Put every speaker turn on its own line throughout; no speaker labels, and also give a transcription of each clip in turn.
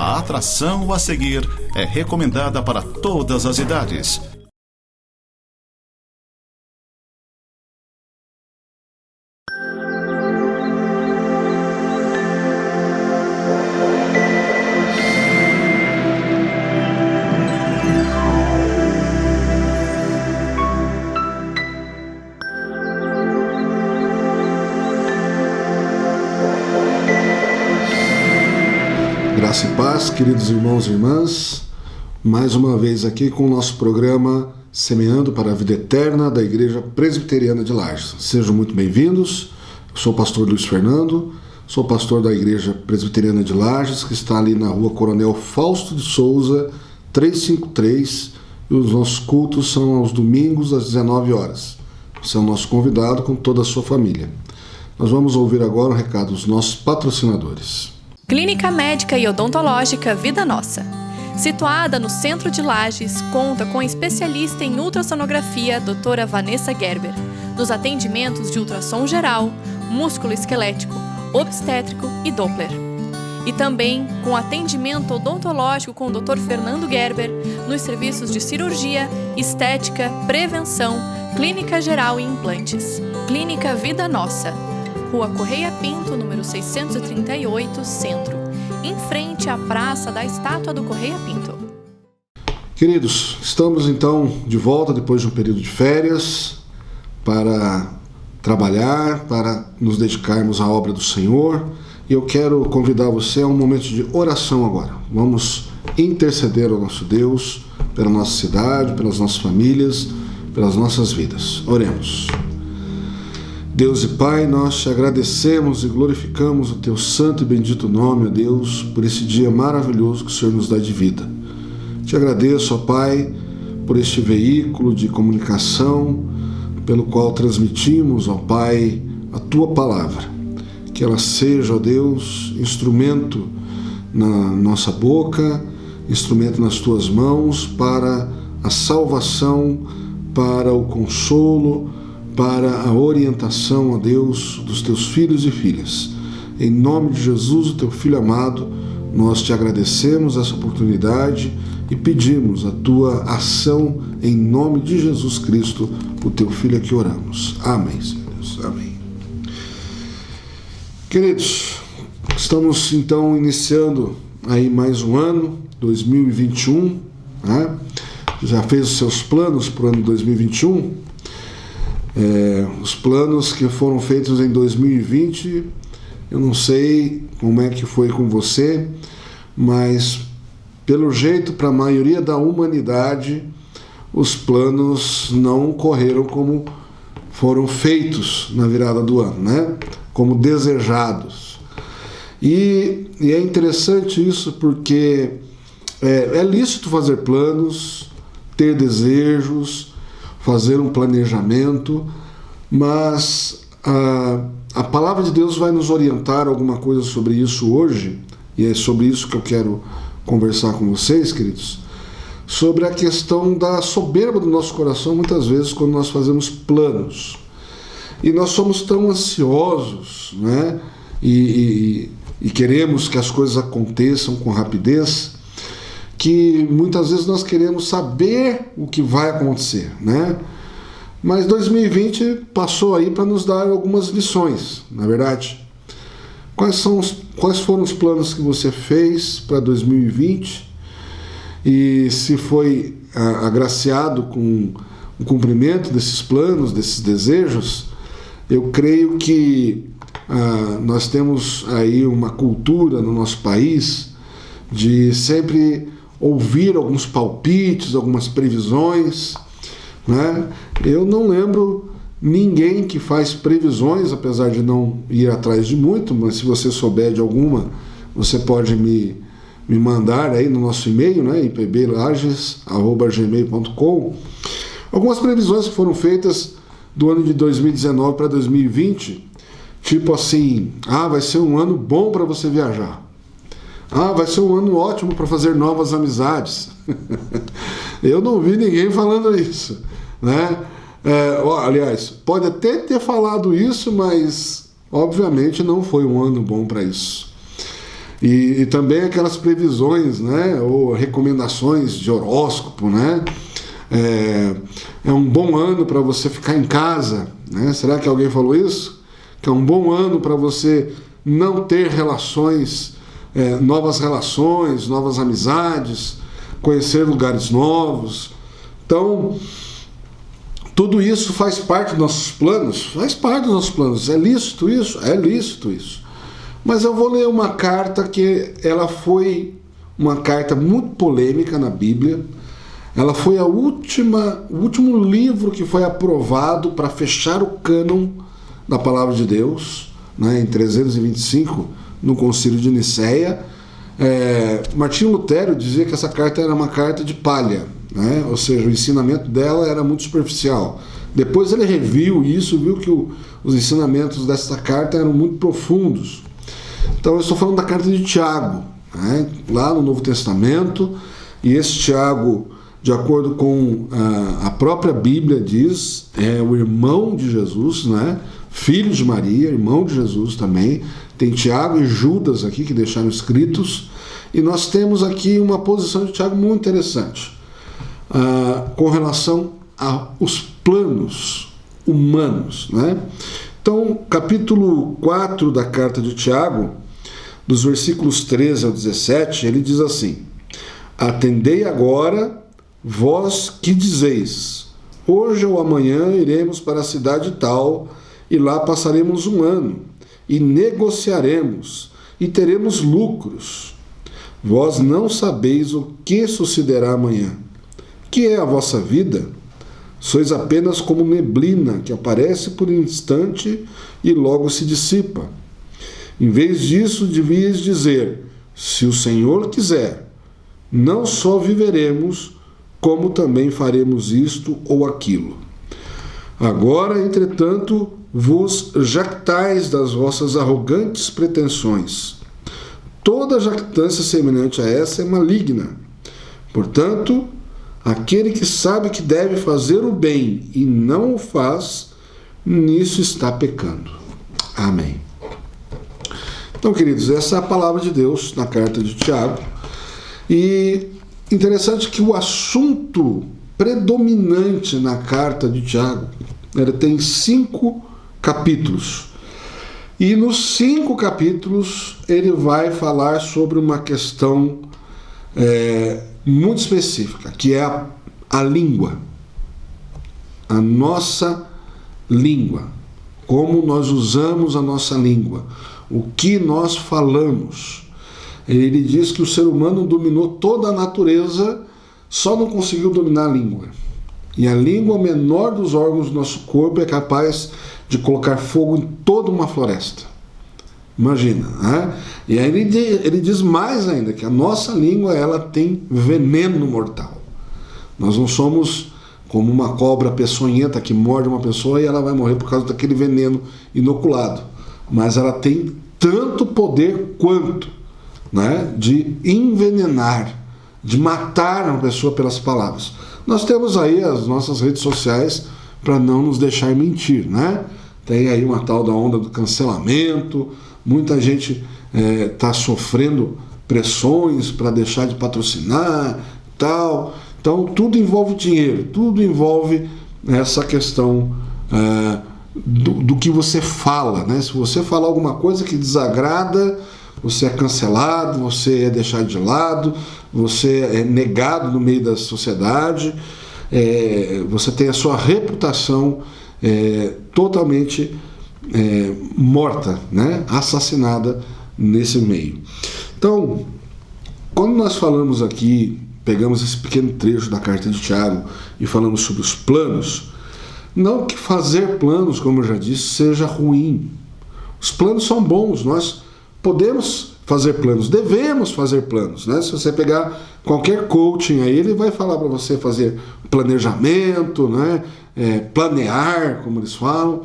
A atração a seguir é recomendada para todas as idades.
Graça e paz, queridos irmãos e irmãs, mais uma vez aqui com o nosso programa Semeando para a Vida Eterna da Igreja Presbiteriana de Lages. Sejam muito bem-vindos. Eu sou o pastor Luiz Fernando, sou pastor da Igreja Presbiteriana de Lages, que está ali na rua Coronel Fausto de Souza, 353, e os nossos cultos são aos domingos às 19 horas. Você é o nosso convidado com toda a sua família. Nós vamos ouvir agora o recado dos nossos patrocinadores.
Clínica Médica e Odontológica Vida Nossa. Situada no centro de Lages, conta com a especialista em ultrassonografia, doutora Vanessa Gerber, nos atendimentos de ultrassom geral, músculo-esquelético, obstétrico e Doppler. E também com atendimento odontológico com o Dr. Fernando Gerber, nos serviços de cirurgia, estética, prevenção, clínica geral e implantes. Clínica Vida Nossa. Rua Correia Pinto, número 638, Centro, em frente à Praça da Estátua do Correia Pinto.
Queridos, estamos então de volta depois de um período de férias para trabalhar, para nos dedicarmos à obra do Senhor. E eu quero convidar você a um momento de oração agora. Vamos interceder ao nosso Deus, pela nossa cidade, pelas nossas famílias, pelas nossas vidas. Oremos. Deus e Pai, nós te agradecemos e glorificamos o teu santo e bendito nome, ó Deus, por esse dia maravilhoso que o Senhor nos dá de vida. Te agradeço, ó Pai, por este veículo de comunicação pelo qual transmitimos, ó Pai, a tua palavra. Que ela seja, ó Deus, instrumento na nossa boca, instrumento nas tuas mãos para a salvação, para o consolo, para a orientação, ó Deus, dos teus filhos e filhas. Em nome de Jesus, o teu Filho amado, nós te agradecemos essa oportunidade e pedimos a tua ação em nome de Jesus Cristo, o teu Filho, a que oramos. Amém, Senhor Deus. Amém. Queridos, estamos então iniciando aí mais um ano, 2021, né? Já fez os seus planos para o ano 2021? Os planos que foram feitos em 2020, eu não sei como é que foi com você, mas pelo jeito, para a maioria da humanidade, os planos não correram como foram feitos na virada do ano, né? Como desejados. E é interessante isso porque é lícito fazer planos, ter desejos, fazer um planejamento, mas a palavra de Deus vai nos orientar alguma coisa sobre isso hoje, e é sobre isso que eu quero conversar com vocês, queridos, sobre a questão da soberba do nosso coração, muitas vezes, quando nós fazemos planos. E nós somos tão ansiosos, né? E queremos que as coisas aconteçam com rapidez, que muitas vezes nós queremos saber o que vai acontecer, né? Mas 2020 passou aí para nos dar algumas lições, na verdade. Quais foram os planos que você fez para 2020? E se foi agraciado com o cumprimento desses planos, desses desejos? Eu creio que nós temos aí uma cultura no nosso país de sempre ouvir alguns palpites, algumas previsões, né? Eu não lembro ninguém que faz previsões, apesar de não ir atrás de muito, mas se você souber de alguma, você pode me mandar aí no nosso e-mail, né? ipblages@gmail.com, algumas previsões que foram feitas do ano de 2019 para 2020, tipo assim, vai ser um ano bom para você viajar. Vai ser um ano ótimo para fazer novas amizades. Eu não vi ninguém falando isso, né? Aliás, pode até ter falado isso, mas obviamente não foi um ano bom para isso. E também aquelas previsões, né, ou recomendações de horóscopo, né? É um bom ano para você ficar em casa, né? Será que alguém falou isso? Que é um bom ano para você não ter relações, novas relações, novas amizades, conhecer lugares novos. Então, tudo isso faz parte dos nossos planos? Faz parte dos nossos planos. É lícito isso? É lícito isso. Mas eu vou ler uma carta que ela foi uma carta muito polêmica na Bíblia. Ela foi o último livro que foi aprovado para fechar o cânon da Palavra de Deus, né, em 325, no Concílio de Nicéia. Martinho Lutero dizia que essa carta era uma carta de palha, né? Ou seja, o ensinamento dela era muito superficial. Depois ele reviu isso, viu que os ensinamentos dessa carta eram muito profundos. Então eu estou falando da carta de Tiago, né? Lá no Novo Testamento, e esse Tiago, de acordo com a própria Bíblia, diz, é o irmão de Jesus, né? Filho de Maria, irmão de Jesus também. Tem Tiago e Judas aqui que deixaram escritos, e nós temos aqui uma posição de Tiago muito interessante com relação aos planos humanos, né? Então, capítulo 4 da carta de Tiago, dos versículos 13 ao 17, ele diz assim: atendei agora, vós que dizeis, hoje ou amanhã iremos para a cidade tal, e lá passaremos um ano, e negociaremos, e teremos lucros. Vós não sabeis o que sucederá amanhã. Que é a vossa vida? Sois apenas como neblina que aparece por um instante e logo se dissipa. Em vez disso, devias dizer, se o Senhor quiser, não só viveremos, como também faremos isto ou aquilo. Agora, entretanto, vos jactais das vossas arrogantes pretensões. Toda jactância semelhante a essa é maligna. Portanto, aquele que sabe que deve fazer o bem e não o faz, nisso está pecando. Amém. Então, queridos, essa é a palavra de Deus na carta de Tiago. E interessante que o assunto predominante na carta de Tiago, ele tem 5 capítulos. E nos 5 capítulos ele vai falar sobre uma questão muito específica, que é a língua. A nossa língua. Como nós usamos a nossa língua. O que nós falamos. Ele diz que o ser humano dominou toda a natureza, só não conseguiu dominar a língua. E a língua, o menor dos órgãos do nosso corpo, é capaz de colocar fogo em toda uma floresta. Imagina, né? E aí ele diz mais ainda, que a nossa língua, ela tem veneno mortal. Nós não somos como uma cobra peçonhenta que morde uma pessoa e ela vai morrer por causa daquele veneno inoculado. Mas ela tem tanto poder quanto, né, de envenenar, de matar uma pessoa pelas palavras. Nós temos aí as nossas redes sociais para não nos deixar mentir, né? Tem aí uma tal da onda do cancelamento, muita gente está sofrendo pressões para deixar de patrocinar, tal. Então tudo envolve dinheiro, tudo envolve essa questão do que você fala, né? Se você falar alguma coisa que desagrada, você é cancelado, você é deixado de lado, você é negado no meio da sociedade, você tem a sua reputação totalmente morta, né? Assassinada nesse meio. Então, quando nós falamos aqui, pegamos esse pequeno trecho da carta de Tiago e falamos sobre os planos, não que fazer planos, como eu já disse, seja ruim. Os planos são bons, nós podemos fazer planos, devemos fazer planos, né? Se você pegar qualquer coaching aí, ele vai falar para você fazer planejamento, né? Planear, como eles falam.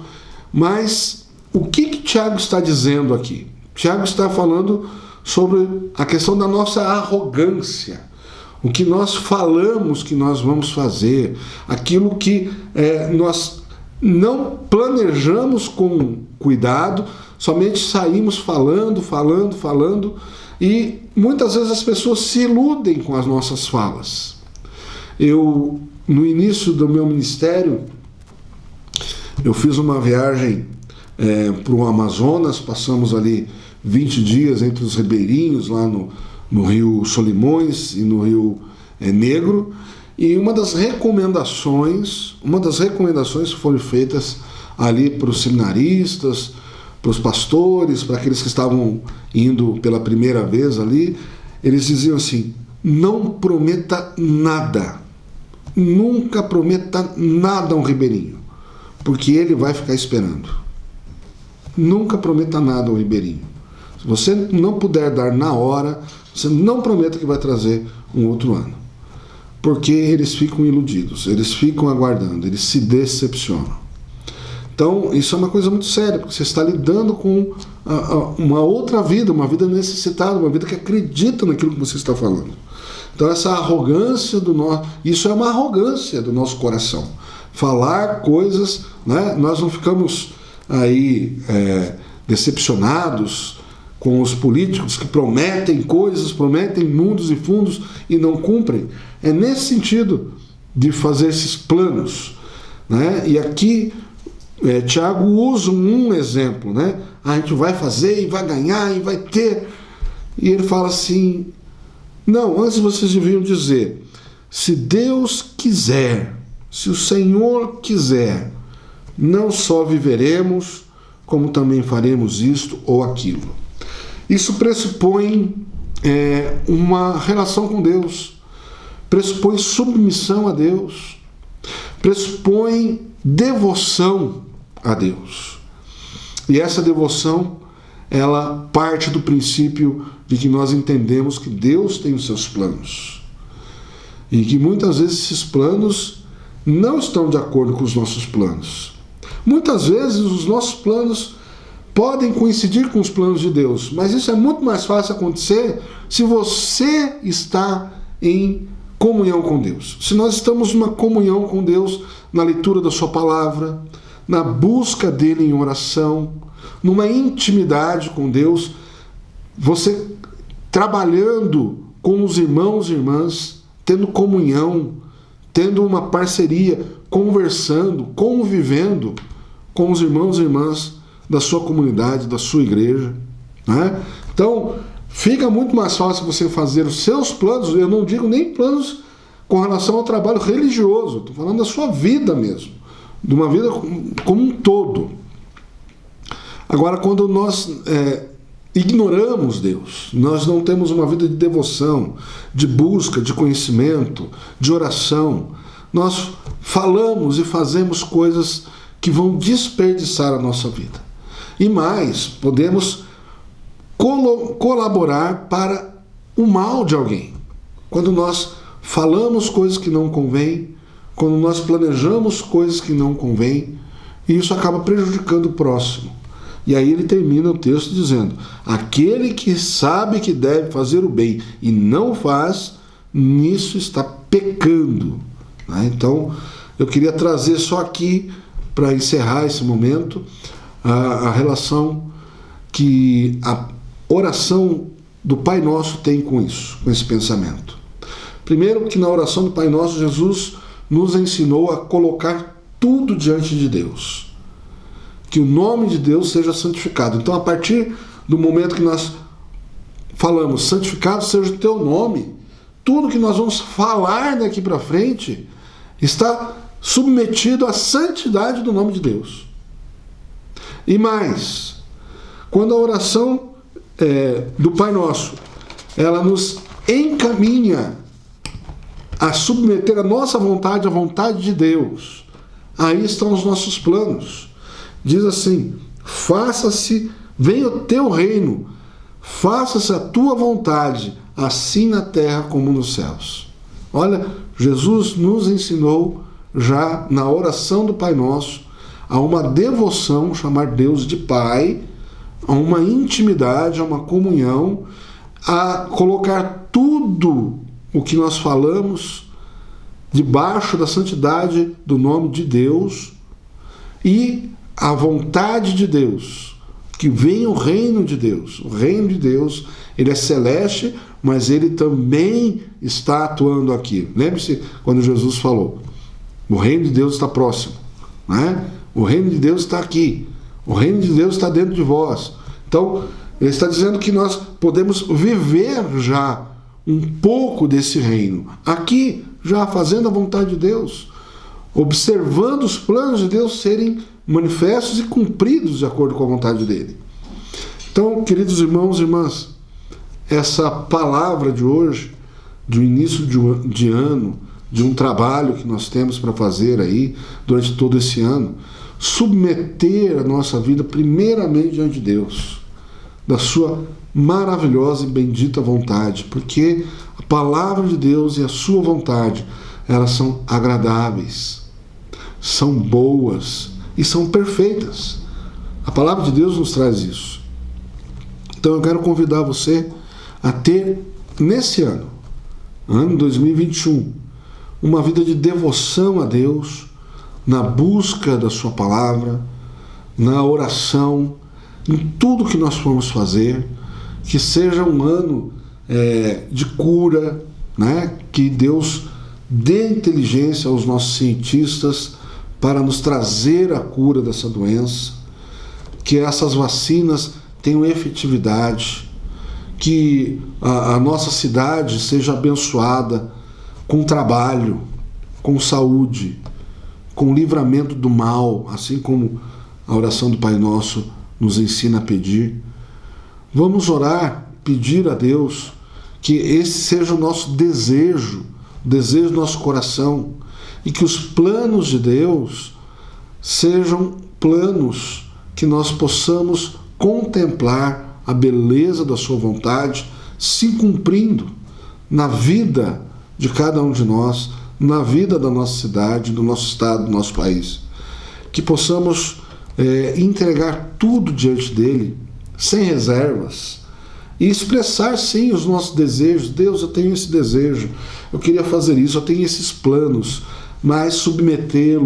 Mas o que Tiago está dizendo aqui? Tiago está falando sobre a questão da nossa arrogância. O que nós falamos que nós vamos fazer, aquilo que nós não planejamos com cuidado, somente saímos falando, E muitas vezes as pessoas se iludem com as nossas falas. Eu, no início do meu ministério, eu fiz uma viagem para o Amazonas, passamos ali 20 dias entre os ribeirinhos, lá no Rio Solimões e no Rio Negro, e uma das recomendações que foram feitas ali para os seminaristas, para os pastores, para aqueles que estavam indo pela primeira vez ali, eles diziam assim: não prometa nada, nunca prometa nada a um ribeirinho, porque ele vai ficar esperando. Nunca prometa nada ao ribeirinho. Se você não puder dar na hora, você não prometa que vai trazer um outro ano, porque eles ficam iludidos, eles ficam aguardando, eles se decepcionam. Então, isso é uma coisa muito séria, porque você está lidando com uma outra vida, uma vida necessitada, uma vida que acredita naquilo que você está falando. Então, essa arrogância isso é uma arrogância do nosso coração. Falar coisas, né? Nós não ficamos aí decepcionados com os políticos que prometem coisas, prometem mundos e fundos e não cumprem. É nesse sentido de fazer esses planos, né? E aqui Tiago usa um exemplo, né? A gente vai fazer e vai ganhar e vai ter. E ele fala assim: não, antes vocês deviam dizer, se Deus quiser, se o Senhor quiser, não só viveremos, como também faremos isto ou aquilo. Isso pressupõe uma relação com Deus, pressupõe submissão a Deus, pressupõe devoção a Deus. E essa devoção, ela parte do princípio de que nós entendemos que Deus tem os seus planos. E que muitas vezes esses planos não estão de acordo com os nossos planos. Muitas vezes os nossos planos podem coincidir com os planos de Deus, mas isso é muito mais fácil acontecer se você está em comunhão com Deus. Se nós estamos numa comunhão com Deus, na leitura da sua palavra, na busca dele em oração, numa intimidade com Deus, você trabalhando com os irmãos e irmãs, tendo comunhão, tendo uma parceria, conversando, convivendo com os irmãos e irmãs da sua comunidade, da sua igreja, né? Então, fica muito mais fácil você fazer os seus planos. Eu não digo nem planos com relação ao trabalho religioso, estou falando da sua vida mesmo, de uma vida como um todo. Agora, quando nós ignoramos Deus, nós não temos uma vida de devoção, de busca, de conhecimento, de oração, nós falamos e fazemos coisas que vão desperdiçar a nossa vida. E mais, podemos colaborar para o mal de alguém. Quando nós falamos coisas que não convêm, quando nós planejamos coisas que não convêm, e isso acaba prejudicando o próximo. E aí ele termina o texto dizendo: aquele que sabe que deve fazer o bem e não faz, nisso está pecando. Então, eu queria trazer só aqui, para encerrar esse momento, a relação que a oração do Pai Nosso tem com isso, com esse pensamento. Primeiro, que na oração do Pai Nosso, Jesus nos ensinou a colocar tudo diante de Deus. Que o nome de Deus seja santificado. Então, a partir do momento que nós falamos, santificado seja o teu nome, tudo que nós vamos falar daqui para frente está submetido à santidade do nome de Deus. E mais, quando a oração do Pai Nosso, ela nos encaminha a submeter a nossa vontade à vontade de Deus, aí estão os nossos planos. Diz assim: faça-se, venha o teu reino, faça-se a tua vontade, assim na terra como nos céus. Olha, Jesus nos ensinou já na oração do Pai Nosso a uma devoção, chamar Deus de Pai, a uma intimidade, a uma comunhão, a colocar tudo o que nós falamos debaixo da santidade do nome de Deus, e a vontade de Deus, que venha o reino de Deus. O reino de Deus, ele é celeste, mas ele também está atuando aqui. Lembre-se quando Jesus falou, o reino de Deus está próximo, né? O reino de Deus está aqui, o reino de Deus está dentro de vós. Então, ele está dizendo que nós podemos viver já um pouco desse reino, aqui, já fazendo a vontade de Deus, observando os planos de Deus serem manifestos e cumpridos de acordo com a vontade dele. Então, queridos irmãos e irmãs, essa palavra de hoje, do início de ano, de um trabalho que nós temos para fazer aí durante todo esse ano, submeter a nossa vida primeiramente diante de Deus, da sua maravilhosa e bendita vontade, porque a palavra de Deus e a sua vontade, elas são agradáveis, são boas e são perfeitas. A palavra de Deus nos traz isso. Então eu quero convidar você a ter, nesse ano 2021, uma vida de devoção a Deus, na busca da sua palavra, na oração, em tudo que nós formos fazer, que seja um ano de cura, né? Que Deus dê inteligência aos nossos cientistas para nos trazer a cura dessa doença, que essas vacinas tenham efetividade, que a nossa cidade seja abençoada com trabalho, com saúde, com livramento do mal, assim como a oração do Pai Nosso nos ensina a pedir. Vamos orar, pedir a Deus que esse seja o nosso desejo, o desejo do nosso coração, e que os planos de Deus sejam planos que nós possamos contemplar a beleza da sua vontade se cumprindo na vida de cada um de nós, na vida da nossa cidade, do nosso estado, do nosso país. Que possamos entregar tudo diante dele, sem reservas, e expressar sim os nossos desejos. Deus, eu tenho esse desejo, eu queria fazer isso, eu tenho esses planos, mas submeter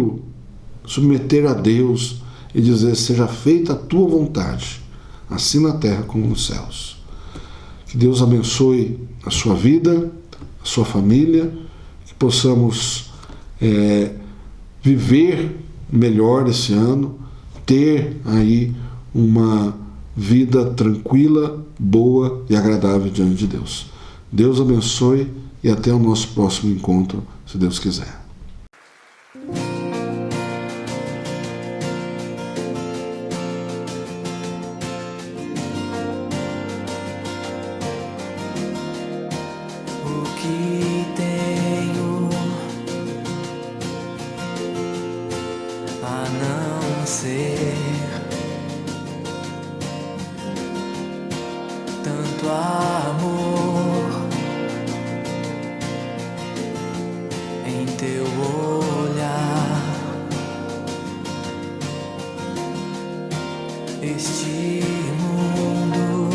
a Deus e dizer, seja feita a tua vontade, assim na terra como nos céus. Que Deus abençoe a sua vida, a sua família, que possamos viver melhor esse ano, ter aí uma vida tranquila, boa e agradável diante de Deus. Deus abençoe e até o nosso próximo encontro, se Deus quiser.
O que tenho a não ser tanto amor em teu olhar, este mundo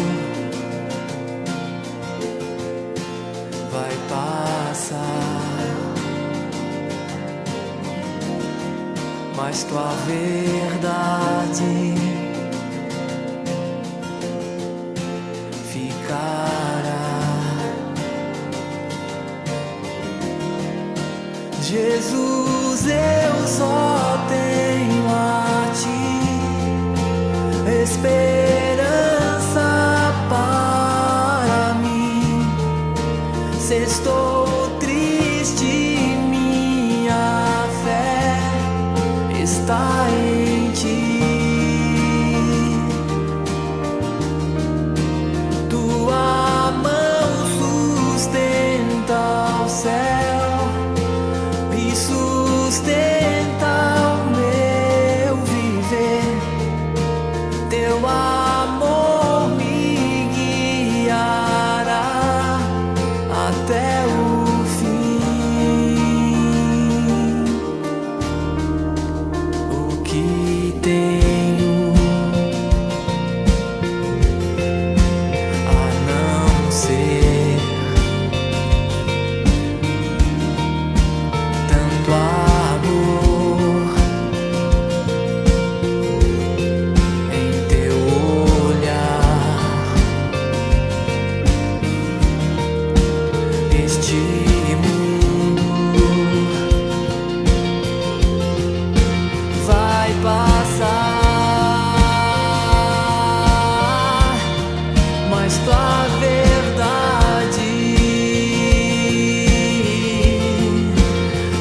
vai passar, mas tua verdade ficará. Jesus, eu só tenho a ti esperança para mim. Se estou triste, minha fé está em ti. Tua mão sustenta o céu e sustenta o meu viver. Teu amor me guiará até o fim. O que neste mundo vai passar, mas tua verdade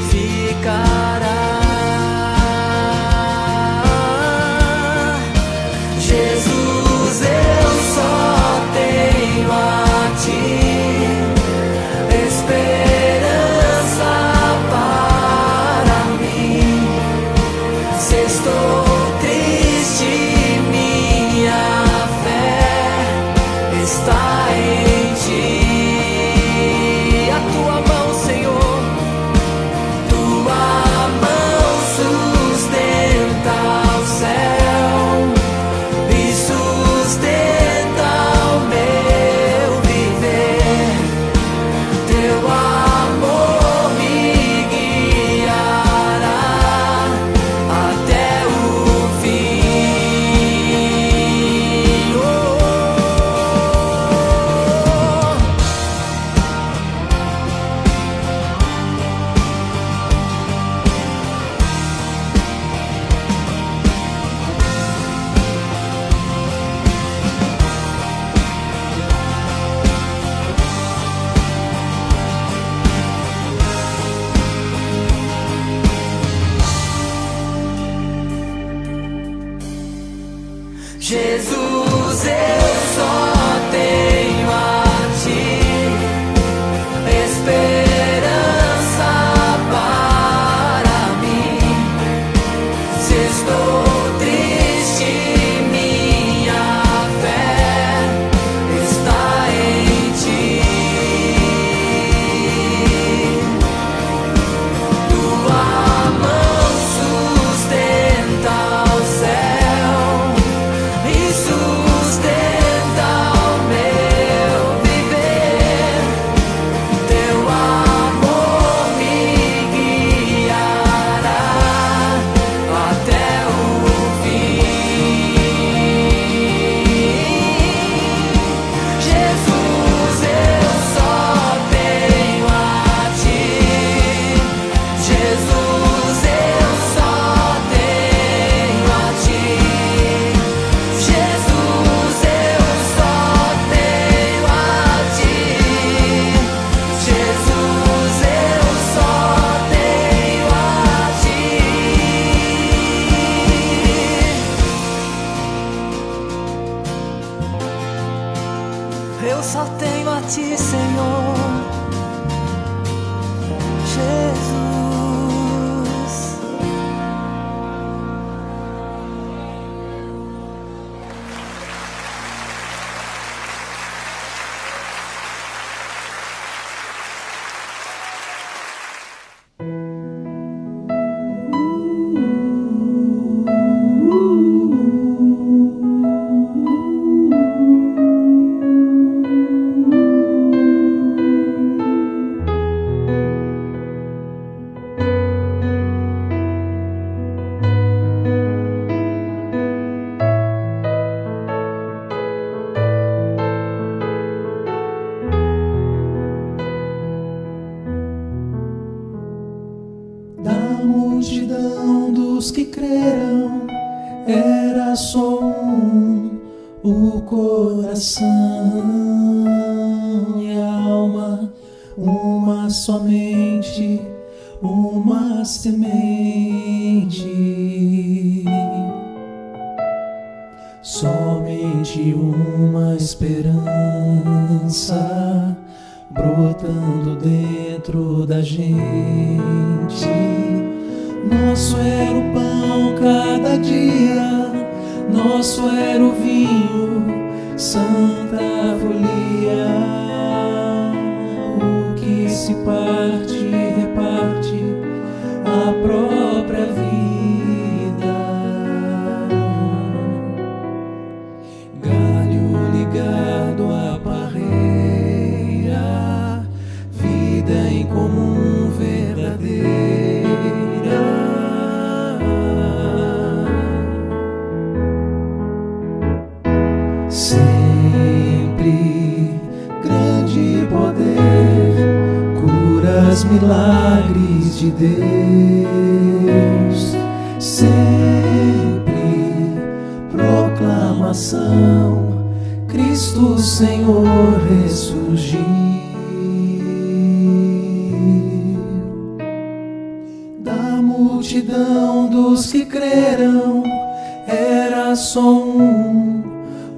ficará. Jesus, eu só tenho a ti esperança para mim. Se estou triste, minha fé está em ti. A tua mão, Senhor, tua mão sustenta o céu e sustenta o meu viver. Teu amor me guiará até o fim. Oh. Jesus, eu só tenho a ti esperança para mim. Se estou triste, minha fé está em ti. Tua mão sustenta o céu e sustenta o meu viver. Teu amor me guiará até o fim. Jesus, eu só tenho a ti. Jesus, eu só tenho a ti. Jesus, eu só tenho a ti. Jesus, eu só tenho a ti. Eu só tenho a ti, Senhor. Jesus.
Da multidão dos que creram, era só o coração e a alma, uma somente, uma semente. Somente uma esperança brotando dentro da gente. Nosso era o pão cada dia, nosso era o vinho, santa folia. O que se parte, reparte a própria vida. Galho ligado à parreira, vida em comum verdadeira. Sempre grande poder obras, milagres de Deus. Sempre proclamação, Cristo Senhor ressurgiu. Da multidão dos que creram, era só um,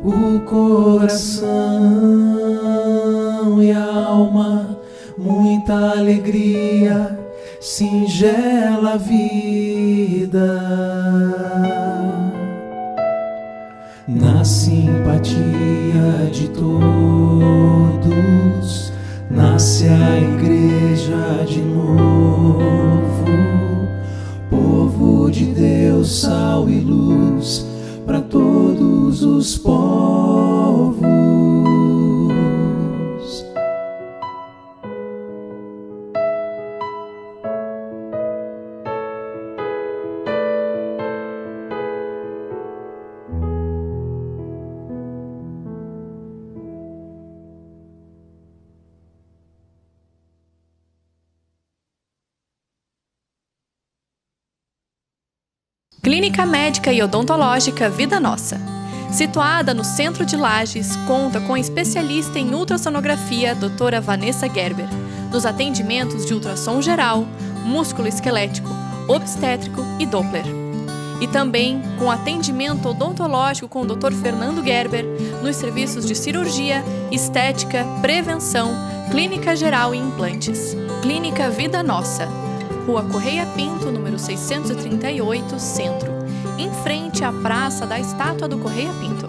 o coração e a alma, muita alegria, singela vida. Na simpatia de todos, nasce a igreja de novo, povo de Deus, sal e luz para todos os povos.
Clínica Médica e Odontológica Vida Nossa. Situada no centro de Lages, conta com a especialista em ultrassonografia, doutora Vanessa Gerber, nos atendimentos de ultrassom geral, músculo-esquelético, obstétrico e Doppler. E também com atendimento odontológico com o Dr. Fernando Gerber, nos serviços de cirurgia, estética, prevenção, clínica geral e implantes. Clínica Vida Nossa. Rua Correia Pinto, número 638, Centro, em frente à Praça da Estátua do Correia Pinto.